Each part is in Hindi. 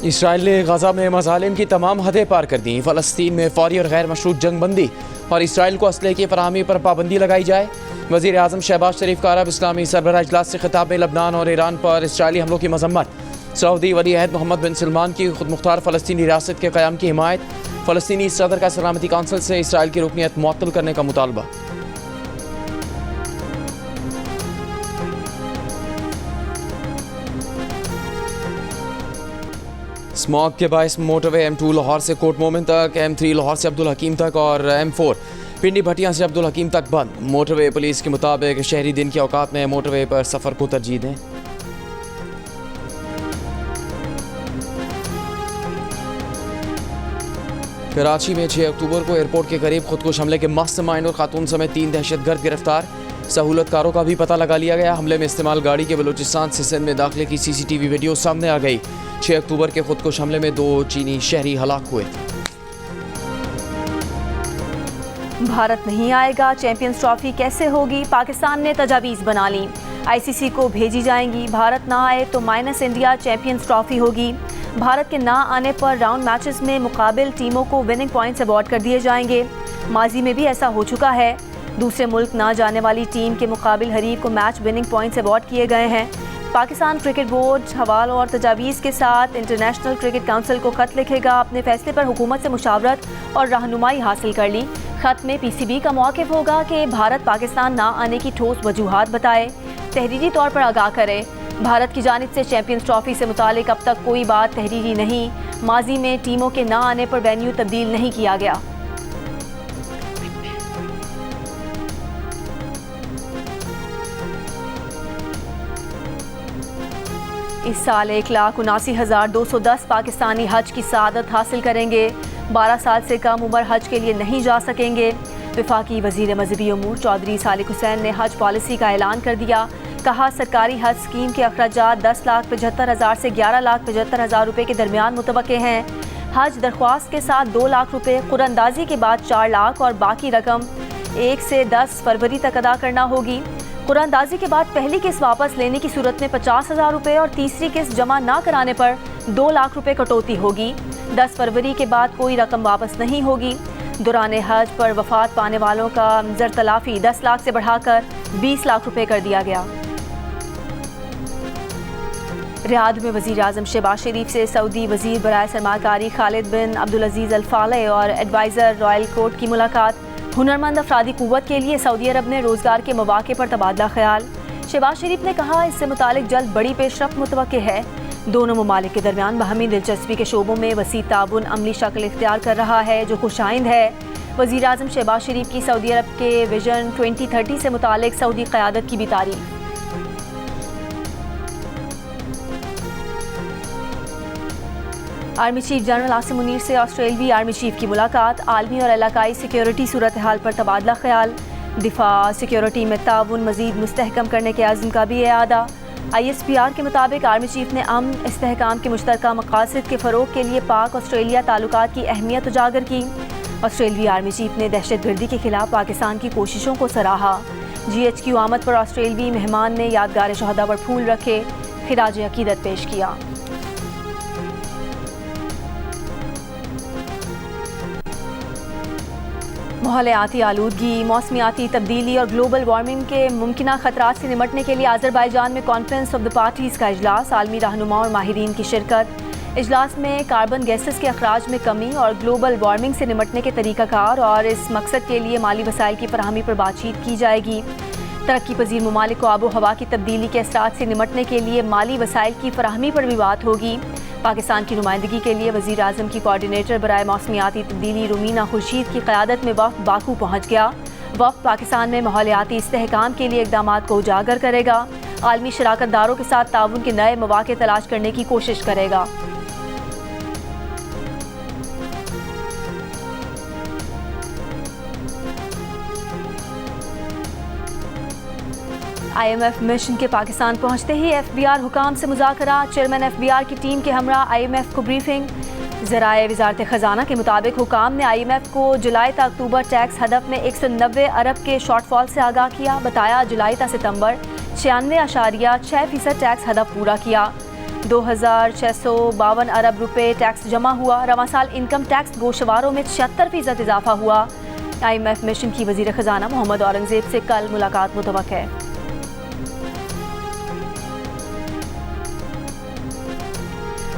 इसराइल ने गजा में मज़ालिम की तमाम हदें पार कर दी। फ़लस्तीन में फौरी और गैर मशरूत जंग बंदी और इसराइल को असलहे की फराहमी पर पाबंदी लगाई जाए। वज़ीर आज़म शहबाज शरीफ का अरब इस्लामी सरबराह इजलास से खिताब में लबनान और ईरान पर इसराइली हमलों की मजम्मत। सऊदी वली अहद मोहम्मद बिन सलमान की खुद मुख्तार फ़लस्तीनी रियासत के क़याम की हिमायत। फ़लस्तीनी सदर का सलामती कौंसिल से इसराइल की रुकनीत मुअत्तल करने का मुतालबा। स्मॉग के बायस मोटरवे M2 लाहौर से कोट मोमिन तक, M3 लाहौर से अब्दुल हकीम तक और M4 पिंडी भटिया से अब्दुल हकीम तक बंद। मोटरवे पुलिस के मुताबिक शहरी दिन के औकात में मोटरवे पर सफ़र को तरजीह दें। कराची में 6 अक्टूबर को एयरपोर्ट के करीब खुदकुश हमले के मास्टरमाइंड और खातून समेत 3 दहशतगर्द गिरफ्तार। सहूलतकारों का भी पता लगा लिया गया। हमले में इस्तेमाल गाड़ी के बलूचिस्तान से सिंध में दाखिले की CCTV वीडियो सामने आ गई। 6 अक्टूबर के खुदकुश हमले में 2 चीनी शहरी हलाक हुए। भारत नहीं आएगा, चैंपियंस ट्रॉफी कैसे होगी? पाकिस्तान ने तजावीज़ बना ली, ICC को भेजी जाएंगी। भारत ना आए तो माइनस इंडिया चैंपियंस ट्रॉफी होगी। भारत के ना आने पर राउंड मैचेस में मुकाबिल टीमों को विनिंग पॉइंट्स अवार्ड कर दिए जाएंगे। माजी में भी ऐसा हो चुका है। दूसरे मुल्क ना जाने वाली टीम के मुकाबिल हरीफ को मैच विनिंग पॉइंट्स अवार्ड किए गए हैं। पाकिस्तान क्रिकेट बोर्ड हवालों और तजावीज़ के साथ इंटरनेशनल क्रिकेट काउंसिल को ख़त लिखेगा। अपने फैसले पर हुकूमत से मुशावरत और रहनुमाई हासिल कर ली। ख़त में PCB का मौक़िफ़ होगा कि भारत पाकिस्तान ना आने की ठोस वजूहात बताए, तहरीरी तौर पर आगाह करे। भारत की जानिब से चैंपियंस ट्रॉफी से मुतालिक अब तक कोई बात तहरीरी नहीं। माजी में टीमों के ना आने पर वेन्यू तब्दील नहीं किया गया। इस साल 1,79,210 पाकिस्तानी हज की सआदत हासिल करेंगे। 12 साल से कम उम्र हज के लिए नहीं जा सकेंगे। वफाकी वज़ीर मज़हबी उमूर चौधरी सालिक हुसैन ने हज पॉलिसी का ऐलान कर दिया। कहा, सरकारी हज स्कीम के अखराजात 10,75,000 से 11,75,000 रुपये के दरमियान मुतवक्के हैं। हज दरख्वास्त के साथ 2 लाख रुपये, कुरानदाजी के बाद 4 लाख और बाकी रकम 1 से 10 फरवरी तक अदा करना होगी। कुरानदाजी के बाद पहली किस्त वापस लेने की सूरत में 50,000 रुपये और तीसरी किस्त जमा ना कराने पर 2 लाख रुपये कटौती होगी। 10 फरवरी के बाद कोई रकम वापस नहीं होगी। दौरान हज पर वफात पाने वालों का ज़र तलाफ़ी 10 लाख से बढ़ाकर 20 लाख रुपये कर दिया गया। रियाद में वज़ीर आज़म शहबाज शरीफ से सऊदी वज़ीर बराए सरमाकारी खालिद बिन अब्दुल अज़ीज़ अल फाले और एडवाइज़र रॉयल कोर्ट की मुलाकात। हुनरमंद अफरादी क़ुव्वत के लिए सऊदी अरब में रोज़गार के मौक़े पर तबादला ख्याल। शहबाज शरीफ ने कहा, इससे मुतालिक जल्द बड़ी पेशरफ्त मुतवक्के है। दोनों ममालिक के दरमियान बाहमी दिलचस्पी के शोबों में वसी ताबुन अमली शक्ल इख्तियार कर रहा है, जो खुशाइंद है। वज़ीर आज़म शहबाज शरीफ की सऊदी अरब के विजन 2030 से मुतालिक सऊदी क़यादत की भी तारीफ़। Army chief general Asim Munir से ऑस्ट्रेलवी आर्मी चीफ की मुलाकात। आलमी और इलाकाई सिक्योरिटी सूरत हाल पर तबादला ख्याल। दिफा सिक्योरिटी में ताउन मज़ीद मुस्तहकम करने के आज़म का भी इआदा। ISPR के मुताबिक आर्मी चीफ ने अमन इस्तेहकाम के मुश्तरका मकासद के फ़रोग के लिए पाक ऑस्ट्रेलिया ताल्लुकात की अहमियत उजागर की। ऑस्ट्रेलवी आर्मी चीफ ने दहशतगर्दी के खिलाफ पाकिस्तान की कोशिशों को सराहा। GHQ आमद पर ऑस्ट्रेलवी मेहमान ने यादगार शहदा पर फूल रखे, खिराज अकीदत पेश किया। माहौलियाती आलूदगी, मौसमियाती तब्दीली और ग्लोबल वार्मिंग के मुमकिना खतरात से निमटने के लिए आज़रबाईजान में कॉन्फ्रेंस ऑफ द पार्टीज़ का इजलास। आलमी रहनुमा और माहिरीन की शिरकत। इजलास में कार्बन गैसेस के अखराज में कमी और ग्लोबल वार्मिंग से निमटने के तरीक़ाकार और इस मकसद के लिए माली वसाइल की फराहमी पर बातचीत की जाएगी। तरक्की पजीर ममालिक को आबो हवा की तब्दीली के असरात से निमटने के लिए माली वसाइल की फराहमी पर भी बात होगी। पाकिस्तान की नुमाइंदगी के लिए वज़ीर आज़म की कोऑर्डिनेटर बराए मौसमियाती तब्दीली रुमीना खुर्शीद की क़यादत में वफ़द बाकू पहुँच गया। वफ़द पाकिस्तान में माहौलियाती इस्तेहकाम के लिए इक़दामात को उजागर करेगा। आलमी शराकतदारों के साथ ताउन के नए मौक़े तलाश करने की कोशिश करेगा। IMF मिशन के पाकिस्तान पहुंचते ही FBR हुकाम से मुज़ाकरा। चेयरमैन FBR की टीम के हमरा IMF को ब्रीफिंग। ज़राए वज़ारत ख़जाना के मुताबिक हुकाम ने IMF को जुलाई ता अक्टूबर टैक्स हदफ में 190 अरब के शॉर्टफॉल से आगाह किया। बताया जुलाई ता सितंबर 96.6% टैक्स हदफ पूरा किया। 2652 अरब रुपए टैक्स जमा हुआ। रवां साल इनकम टैक्स गोशवारों में 76% इजाफा हुआ। IMF मिशन की वजीर खजाना मोहम्मद औरंगजेब से कल मुलाकात मुतवक्किर है।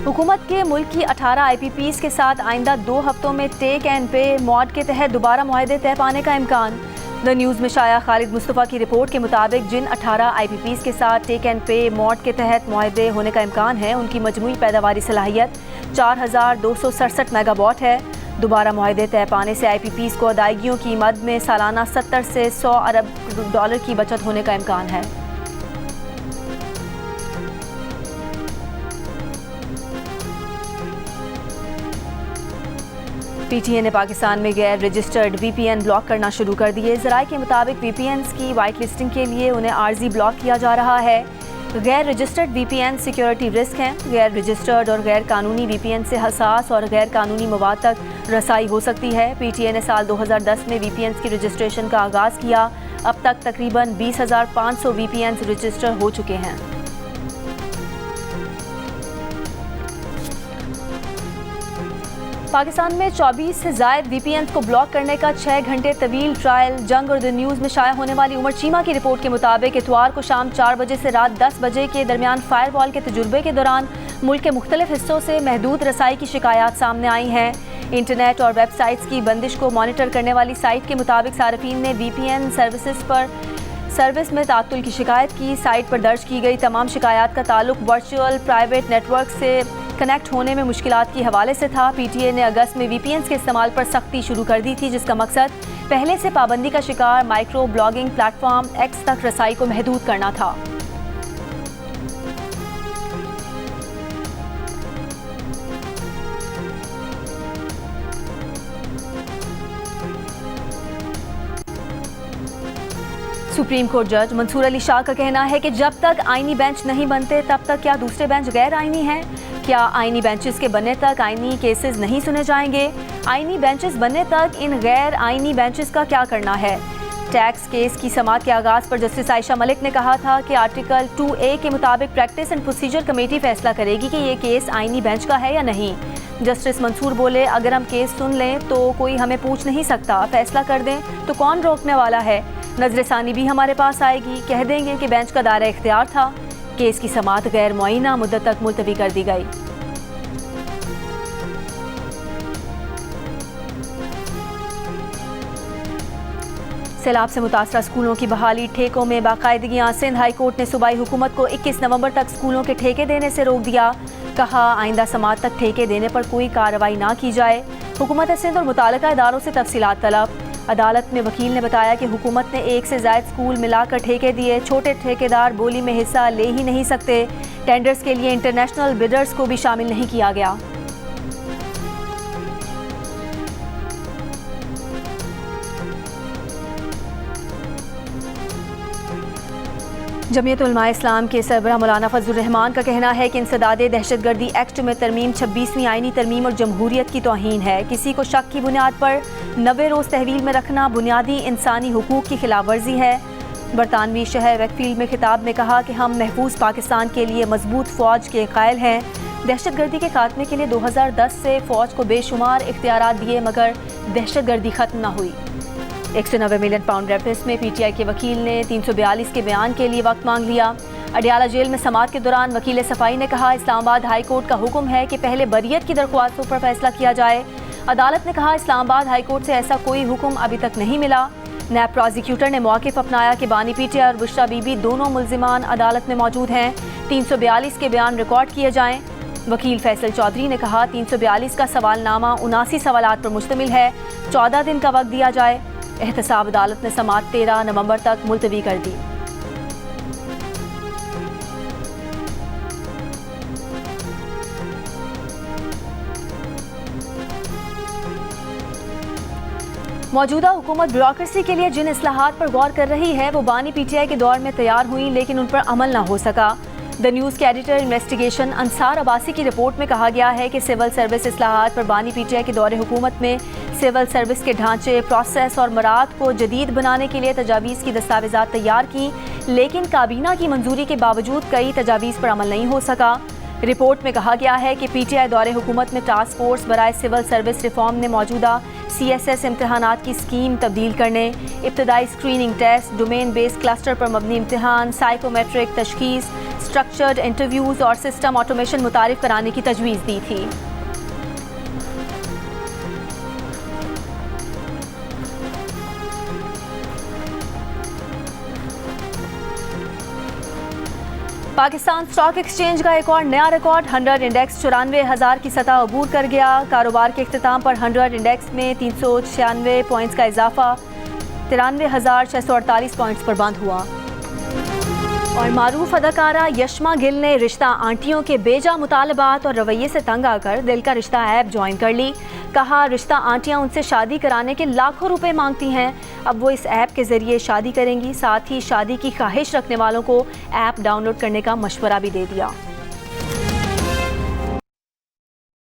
हुकूमत के मुल्क की 18 IPPs के साथ आइंदा 2 हफ्तों में टेक एंड पे मॉड के तहत दोबारा मुआहदे तय पाने का इम्कान। द न्यूज़ में शाया खालिद मुस्तफ़ा की रिपोर्ट के मुताबिक जिन 18 IPPs के साथ टेक एंड पे मॉड के तहत मुआहदे होने का इम्कान है, उनकी मजमूई पैदावारी सलाहियत 4267 मेगावाट है। दोबारा मुआहदे तय पाने से IPPs को अदायगियों की मद में सालाना 70 से 100 अरब डॉलर की बचत होने का इम्कान है। PTA ने पाकिस्तान में गैर रजिस्टर्ड VPN ब्लॉक करना शुरू कर दिए। ज़राए के मुताबिक VPNs की वाइट लिस्टिंग के लिए उन्हें आर्जी ब्लॉक किया जा रहा है। गैर रजिस्टर्ड VPN सिक्योरिटी रिस्क हैं। गैर रजिस्टर्ड और गैर कानूनी VPN से हसास और गैर कानूनी मवाद तक रसाई हो सकती है। PTA ने साल 2010 में VPNs की रजिस्ट्रेशन का आगाज़ किया। अब तक तकरीबन 20,500 VPNs रजिस्टर हो चुके हैं। पाकिस्तान में 24 से ज़ायद VPNs को ब्लॉक करने का 6 घंटे तवील ट्रायल जंग और द न्यूज़ में शाया होने वाली उमर चीमा की रिपोर्ट के मुताबिक इतवार को शाम 4 बजे से रात 10 बजे के दरमियान फायरवॉल के तजुर्बे के दौरान मुल्क के मुख्तलिफ हिस्सों से महदूद रसाई की शिकायत सामने आई हैं। इंटरनेट और वेबसाइट्स की बंदिश को मॉनिटर करने वाली साइट के मुताबिक सार्फिन ने VPN सर्विस में तात्तुल की शिकायत की। साइट पर दर्ज की गई तमाम शिकायत का ताल्लुक वर्चुअल प्राइवेट नेटवर्क से कनेक्ट होने में मुश्किलात के हवाले से था। PTA ने अगस्त में VPNs के इस्तेमाल पर सख्ती शुरू कर दी थी, जिसका मकसद पहले से पाबंदी का शिकार माइक्रो ब्लॉगिंग प्लेटफॉर्म X तक रसाई को महदूद करना था। सुप्रीम कोर्ट जज मंसूर अली शाह का कहना है कि जब तक आईनी बेंच नहीं बनते तब तक क्या दूसरे बेंच गैर आईनी हैं? क्या आईनी बेंचेस के बनने तक आईनी केसेस नहीं सुने जाएंगे? आईनी बेंचेस बनने तक इन गैर आईनी बेंचेस का क्या करना है? टैक्स केस की समाअत के आगाज़ पर जस्टिस आयशा मलिक ने कहा था कि आर्टिकल 2A के मुताबिक प्रैक्टिस एंड प्रोसीजर कमेटी फैसला करेगी कि ये केस आईनी बेंच का है या नहीं। जस्टिस मंसूर बोले, अगर हम केस सुन लें तो कोई हमें पूछ नहीं सकता, फैसला कर दें तो कौन रोकने वाला है? नजरसानी भी हमारे पास आएगी, कह देंगे कि बेंच का दायरा इख्तियार था। केस की समाअत गैर मुअय्यना मुद्दत तक मुलतवी कर दी गई। सैलाब से मुतासरा स्कूलों की बहाली ठेकों में बाकायदगियाँ। सिंध हाई कोर्ट ने सूबाई हुकूमत को 21 नवंबर तक स्कूलों के ठेके देने से रोक दिया। कहा, आइंदा समाअत तक ठेके देने पर कोई कार्रवाई ना की जाए। हुकूमत सिंध और मुताल्लिका इदारों से तफसीलात तलब। अदालत में वकील ने बताया कि हुकूमत ने 1 से ज़ायद स्कूल मिलाकर ठेके दिए। छोटे ठेकेदार बोली में हिस्सा ले ही नहीं सकते। टेंडर्स के लिए इंटरनेशनल बिडर्स को भी शामिल नहीं किया गया। जमीयत उलमा इस्लाम के सरबराह मौलाना फजलुर रहमान का कहना है कि इंसदादे दहशतगर्दी एक्ट में तरमीम 26वीं आईनी तरमीम और जमहूरियत की तौहीन है। किसी को शक की बुनियाद पर 90 रोज़ तहवील में रखना बुनियादी इंसानी हुकूक की खिलाफ वर्जी है। बरतानवी शहर वैकफील्ड में खिताब में कहा कि हम महफूज पाकिस्तान के लिए मजबूत फ़ौज के कायल हैं। दहशतगर्दी के खात्मे के लिए 2010 से फ़ौज को बेशुमार इख्तियारात दिए, मगर दहशतगर्दी ख़त्म न हुई। 190 मिलियन पाउंड रेफरेंस में PTI के वकील ने 342 के बयान के लिए वक्त मांग लिया। अडियाला जेल में समाअत के दौरान वकील सफाई ने कहा, इस्लामाबाद हाई कोर्ट का हुक्म है कि पहले बरियत की दरख्वास्तों पर फैसला किया जाए। अदालत ने कहा, इस्लामाबाद हाई कोर्ट से ऐसा कोई हुक्म अभी तक नहीं मिला। नैब प्रोसिक्यूटर ने मौक़िफ़ अपनाया कि बानी PTI और बुशरा बीबी दोनों मुल्जिमान अदालत में मौजूद हैं। 342 के बयान रिकॉर्ड किए जाएँ। वकील फैसल चौधरी ने कहा, 342 का सवालनामा 79 सवालात पर मुश्तमिल है। 14 दिन का वक्त दिया जाए। एहतसाब अदालत ने समाअत 13 नवंबर तक मुलतवी कर दी। मौजूदा हुकूमत ब्यूरोक्रेसी के लिए जिन इस्लाहात पर गौर कर रही है वो बानी PTI के दौर में तैयार हुई, लेकिन उन पर अमल न हो सका। द न्यूज़ के एडिटर इन्वेस्टिगेशन अंसार अब्बासी की रिपोर्ट में कहा गया है कि सिविल सर्विस इस्लाहात पर बानी PTI के दौरे हुकूमत में सिविल सर्विस के ढांचे, प्रोसेस और मराहत को जदीद बनाने के लिए तजावीज़ की दस्तावेज़ात तैयार की, लेकिन काबीना की मंजूरी के बावजूद कई तजावीज़ पर अमल नहीं हो सका। रिपोर्ट में कहा गया है कि पीटीआई दौरे हुकूमत में टास्क फोर्स बराए सिविल सर्विस रिफॉर्म ने मौजूदा CSS इम्तहानात की स्कीम तब्दील करने, इब्तदाई screening test, domain based cluster पर मबनी इम्तहान, साइकोमेट्रिक तशखीस, स्ट्रक्चर्ड इंटरव्यूज़ और सिस्टम ऑटोमेशन मुतारिफ कराने की तजवीज़ दी थी। पाकिस्तान स्टॉक एक्सचेंज का एक और नया रिकॉर्ड 100 इंडेक्स 94,000 की सतह अबूर कर गया। कारोबार के इख्तिताम पर 100 इंडेक्स में 396 पॉइंट्स का इजाफा 93,648 पॉइंट्स पर बंद हुआ। और मारूफ अदाकारा यशमा गिल ने रिश्ता आंटियों के बेजा मुतालबात और रवैये से तंग आकर दिल का रिश्ता ऐप ज्वाइन कर ली। कहा, रिश्ता आंटियां उनसे शादी कराने के लाखों रुपए मांगती हैं, अब वो इस ऐप के जरिए शादी करेंगी। साथ ही शादी की ख्वाहिश रखने वालों को ऐप डाउनलोड करने का मशवरा भी दे दिया।